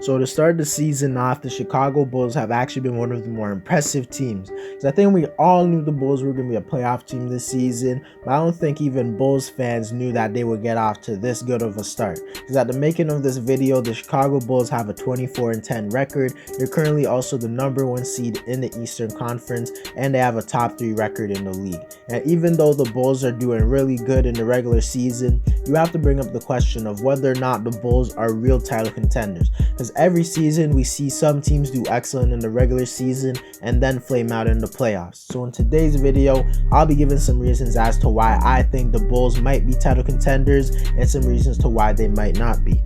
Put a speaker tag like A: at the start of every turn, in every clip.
A: So to start the season off, the Chicago Bulls have actually been one of the more impressive teams. Because I think we all knew the Bulls were going to be a playoff team this season, but I don't think even Bulls fans knew that they would get off to this good of a start. Because at the making of this video, the Chicago Bulls have a 24-10 record. They're currently also the #1 seed in the Eastern Conference, and they have a top 3 record in the league. And even though the Bulls are doing really good in the regular season, you have to bring up the question of whether or not the Bulls are real title contenders. Because every season we see some teams do excellent in the regular season and then flame out in the playoffs. So in today's video, I'll be giving some reasons as to why I think the Bulls might be title contenders and some reasons to why they might not be.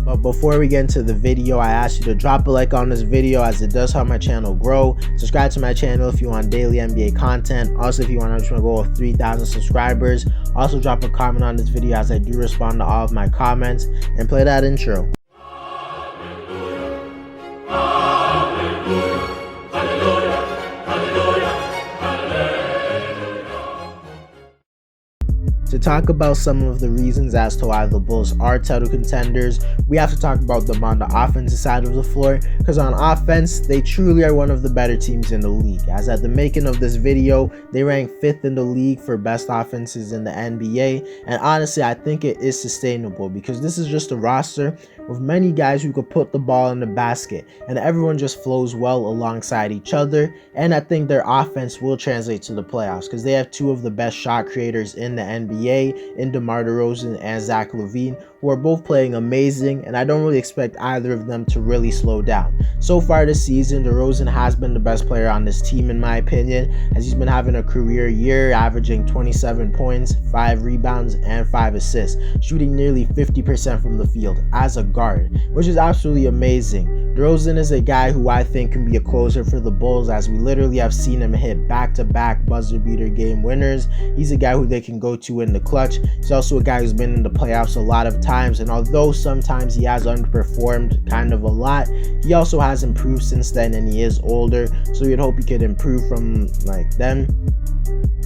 A: But before we get into the video, I ask you to drop a like on this video as it does help my channel grow. Subscribe to my channel if you want daily NBA content. Also, if you want to go with 3,000 subscribers. Also, drop a comment on this video as I do respond to all of my comments. And play that intro. To talk about some of the reasons as to why the Bulls are title contenders, we have to talk about them on the offensive side of the floor, because on offense, they truly are one of the better teams in the league. As at the making of this video, they rank 5th in the league for best offenses in the NBA, and honestly, I think it is sustainable because this is just a roster with many guys who could put the ball in the basket, and everyone just flows well alongside each other, and I think their offense will translate to the playoffs because they have 2 of the best shot creators in the NBA in DeMar DeRozan and Zach LaVine, who are both playing amazing, and I don't really expect either of them to really slow down. So far this season, DeRozan has been the best player on this team in my opinion, as he's been having a career year, averaging 27 points, 5 rebounds, and 5 assists, shooting nearly 50% from the field as a guard, which is absolutely amazing. DeRozan is a guy who I think can be a closer for the Bulls, as we literally have seen him hit back-to-back buzzer beater game winners. He's a guy who they can go to in the clutch. He's also a guy who's been in the playoffs a lot of times, and although sometimes he has underperformed kind of a lot, he also has improved since then, and he is older, so you'd hope he could improve from like then.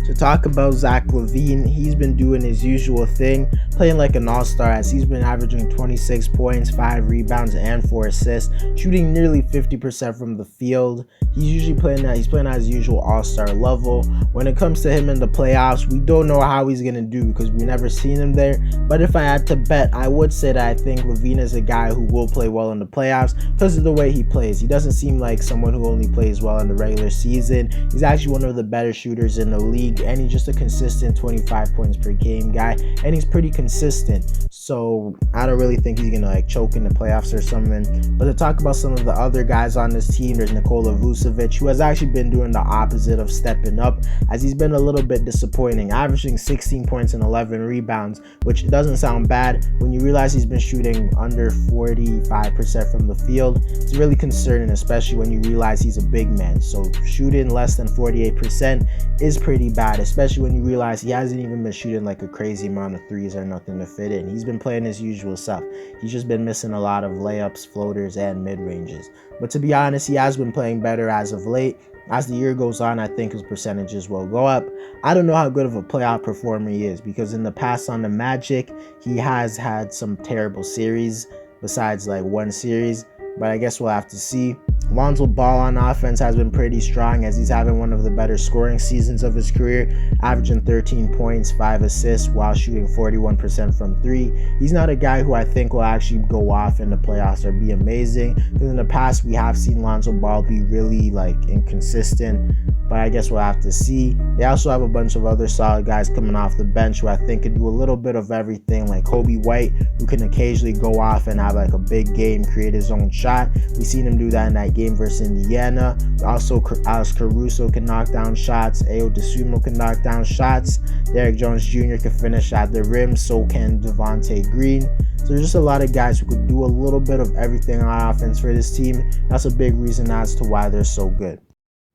A: To talk about Zach LaVine, he's been doing his usual thing, playing like an all-star, as he's been averaging 26 points, 5 rebounds, and 4 assists, shooting nearly 50% from the field. He's playing at his usual all-star level. When it comes to him in the playoffs, we don't know how he's gonna do because we've never seen him there. But if I had to bet, I would say that I think LaVine is a guy who will play well in the playoffs because of the way he plays. He doesn't seem like someone who only plays well in the regular season. He's actually one of the better shooters in the league, and he's just a consistent 25 points per game guy, and he's pretty consistent, so I don't really think he's gonna like choke in the playoffs or something. But to talk about some of the other guys on this team, there's Nikola Vucevic, who has actually been doing the opposite of stepping up, as he's been a little bit disappointing, averaging 16 points and 11 rebounds, which doesn't sound bad when you realize he's been shooting under 45% from the field. It's really concerning, especially when you realize he's a big man, so shooting less than 48% is pretty bad, especially when you realize he hasn't even been shooting like a crazy amount of threes or nothing to fit in. He's been playing his usual stuff. He's just been missing a lot of layups, floaters, and mid-ranges. But to be honest, he has been playing better as of late. As the year goes on, I think his percentages will go up. I don't know how good of a playoff performer he is, because in the past on the Magic, he has had some terrible series besides like one series, but I guess we'll have to see. Lonzo Ball on offense has been pretty strong, as he's having one of the better scoring seasons of his career, averaging 13 points, 5 assists while shooting 41% from 3. He's not a guy who I think will actually go off in the playoffs or be amazing, because in the past we have seen Lonzo Ball be really like inconsistent, but I guess we'll have to see. They also have a bunch of other solid guys coming off the bench who I think could do a little bit of everything, like Kobe White, who can occasionally go off and have like a big game, create his own shot. We've seen him do that in that game versus Indiana. Also, Alex Caruso can knock down shots. Ayo Dosunmu can knock down shots. Derrick Jones Jr. can finish at the rim. So can Devontae Green. So there's just a lot of guys who could do a little bit of everything on offense for this team. That's a big reason as to why they're so good.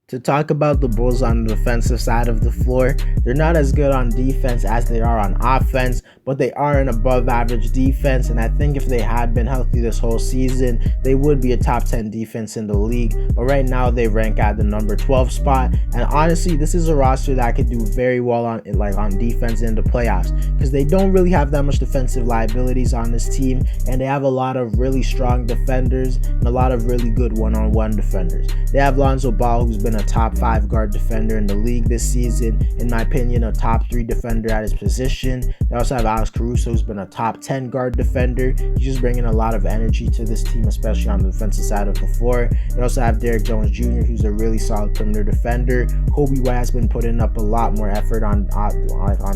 A: To talk about the Bulls on the defensive side of the floor, they're not as good on defense as they are on offense, but they are an above average defense, and I think if they had been healthy this whole season, they would be a top 10 defense in the league. But right now they rank at the number 12 spot, and honestly, this is a roster that could do very well on defense in the playoffs, because they don't really have that much defensive liabilities on this team, and they have a lot of really strong defenders and a lot of really good one-on-one defenders. They have Lonzo Ball, who's been a top 5 guard defender in the league this season, in my opinion a top 3 defender at his position. They also have Alex Caruso, who's been a top 10 guard defender. He's just bringing a lot of energy to this team, especially on the defensive side of the floor. They also have Derrick Jones Jr., who's a really solid perimeter defender. Kobe White has been putting up a lot more effort on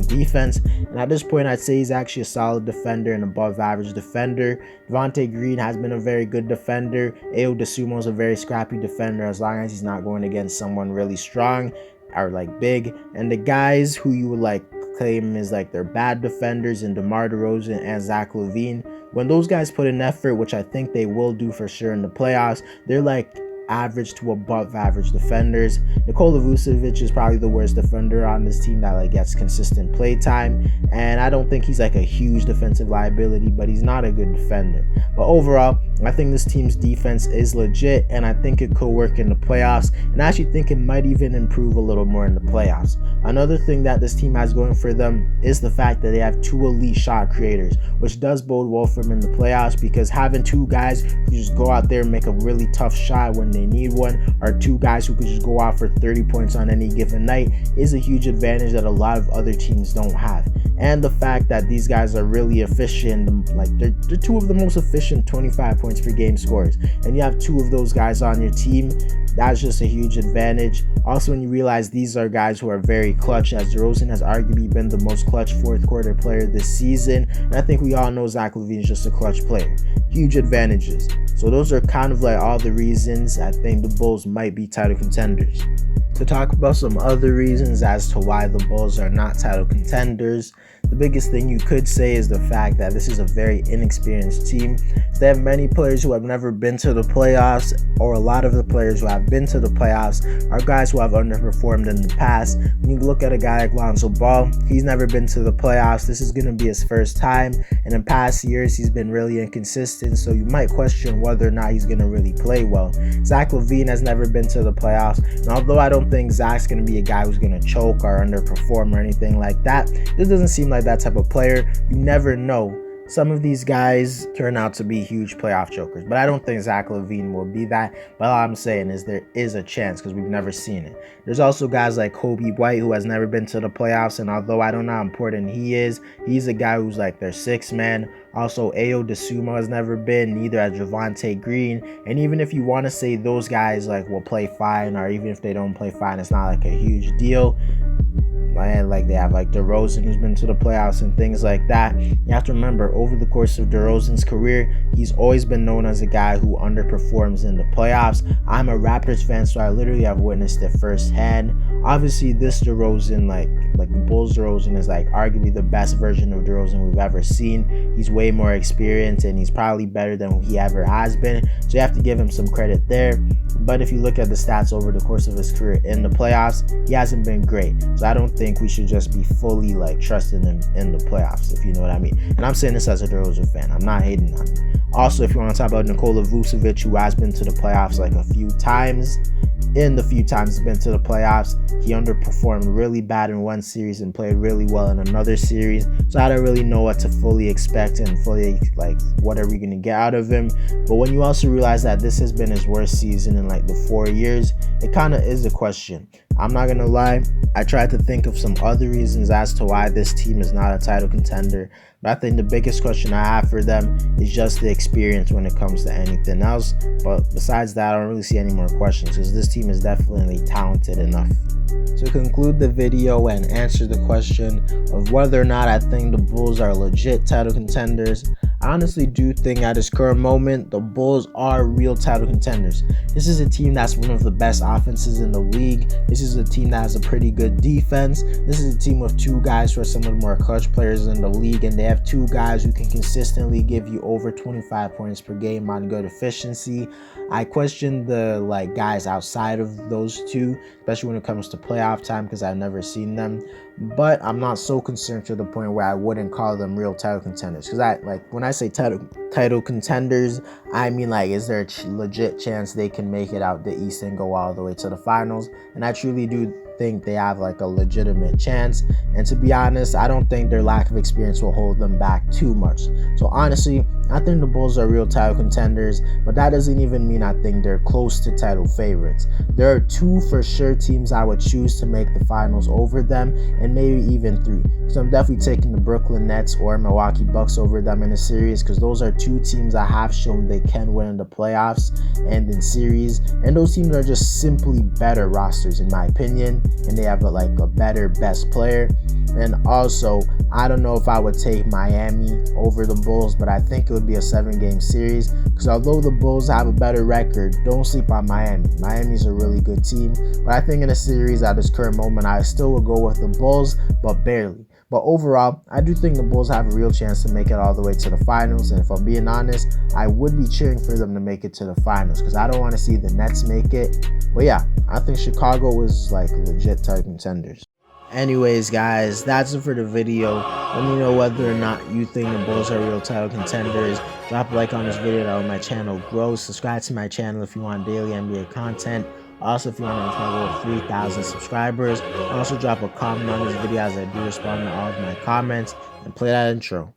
A: defense, and at this point I'd say he's actually a solid defender and above average defender. Devontae Green has been a very good defender. Ayo Dosunmu is a very scrappy defender, as long as he's not going against someone really strong or big. And the guys who you would claim is they're bad defenders, and DeMar DeRozan and Zach LaVine, when those guys put in effort, which I think they will do for sure in the playoffs, they're average to above average defenders. Nikola Vucevic is probably the worst defender on this team that gets consistent play time, and I don't think he's a huge defensive liability, but he's not a good defender. But overall, I think this team's defense is legit, and I think it could work in the playoffs, and I actually think it might even improve a little more in the playoffs. Another thing that this team has going for them is the fact that they have 2 elite shot creators, which does bode well for them in the playoffs, because having 2 guys who just go out there and make a really tough shot when they need one, or 2 guys who could just go out for 30 points on any given night, is a huge advantage that a lot of other teams don't have. And the fact that these guys are really efficient, they're 2 of the most efficient 25 points per game scorers, and you have 2 of those guys on your team, that's just a huge advantage. Also, when you realize these are guys who are very clutch, as DeRozan has arguably been the most clutch fourth quarter player this season, and I think we all know Zach LaVine is just a clutch player. Huge advantages. So those are kind of all the reasons I think the Bulls might be title contenders. To talk about some other reasons as to why the Bulls are not title contenders, the biggest thing you could say is the fact that this is a very inexperienced team. They have many players who have never been to the playoffs, or a lot of the players who have been to the playoffs are guys who have underperformed in the past. When you look at a guy like Lonzo Ball, he's never been to the playoffs. This is going to be his first time, and in past years he's been really inconsistent, so you might question whether or not he's going to really play well. Zach LaVine has never been to the playoffs, and although I don't think Zach's going to be a guy who's going to choke or underperform or anything like that, this doesn't seem like that type of player. You never know. Some of these guys turn out to be huge playoff chokers, but I don't think Zach LaVine will be that. But all I'm saying is there is a chance, because we've never seen it. There's also guys like Kobe White, who has never been to the playoffs, and although I don't know how important he is, he's a guy who's their 6th man. Also, Ayo Dosunmu has never been, neither has Devontae Green. And even if you want to say those guys will play fine, or even if they don't play fine, it's not a huge deal. And they have DeRozan, who's been to the playoffs and things like that. You have to remember, over the course of DeRozan's career, he's always been known as a guy who underperforms in the playoffs. I'm a Raptors fan, so I literally have witnessed it firsthand. Obviously, this DeRozan, the Bulls DeRozan, is arguably the best version of DeRozan we've ever seen. He's way more experienced, and he's probably better than he ever has been, so you have to give him some credit there. But if you look at the stats over the course of his career in the playoffs, he hasn't been great. So I don't think we should just be fully trusting him in the playoffs, if you know what I mean. And I'm saying this as a DeRozan fan. I'm not hating on him. Also, if you want to talk about Nikola Vucevic, who has been to the playoffs a few times, in the few times he's been to the playoffs, he underperformed really bad in one series and played really well in another series. So I don't really know what to fully expect and fully what are we going to get out of him. But when you also realize that this has been his worst season in the 4 years, it kind of is a question. I'm not going to lie, I tried to think of some other reasons as to why this team is not a title contender, but I think the biggest question I have for them is just the experience when it comes to anything else. But besides that, I don't really see any more questions, because this team is definitely talented enough. To conclude the video and answer the question of whether or not I think the Bulls are legit title contenders, I honestly do think at this current moment, the Bulls are real title contenders. This is a team that's one of the best offenses in the league. This is a team that has a pretty good defense. This is a team with 2 guys who are some of the more clutch players in the league, and they have 2 guys who can consistently give you over 25 points per game on good efficiency. I question the guys outside of those 2, especially when it comes to playoff time, because I've never seen them. but I'm not so concerned to the point where I wouldn't call them real title contenders. Because when I say title contenders, I mean, like, is there a legit chance they can make it out the East and go all the way to the finals? And I truly do think they have like a legitimate chance. And to be honest, I don't think their lack of experience will hold them back too much. So honestly, I think the Bulls are real title contenders, but that doesn't even mean I think they're close to title favorites. There are two for sure teams I would choose to make the finals over them, and maybe even three. So I'm definitely taking the Brooklyn Nets or Milwaukee Bucks over them in a series, because those are two teams that have shown they can win in the playoffs and in series, and those teams are just simply better rosters in my opinion, and they have a better best player. And also, I don't know if I would take Miami over the Bulls, but I think it would be a 7-game series, because although the Bulls have a better record, don't sleep on Miami. Miami's a really good team, but I think in a series at this current moment, I still would go with the Bulls, but barely. But overall, I do think the Bulls have a real chance to make it all the way to the finals, and if I'm being honest, I would be cheering for them to make it to the finals, because I don't want to see the Nets make it. But yeah, I think Chicago is like legit title contenders. Anyways, guys, that's it for the video. Let me know whether or not you think the Bulls are real title contenders. Drop a like on this video to help my channel grow. Subscribe to my channel if you want daily NBA content. Also, if you want to follow 3,000 subscribers, also drop a comment on this video as I do respond to all of my comments, and play that intro.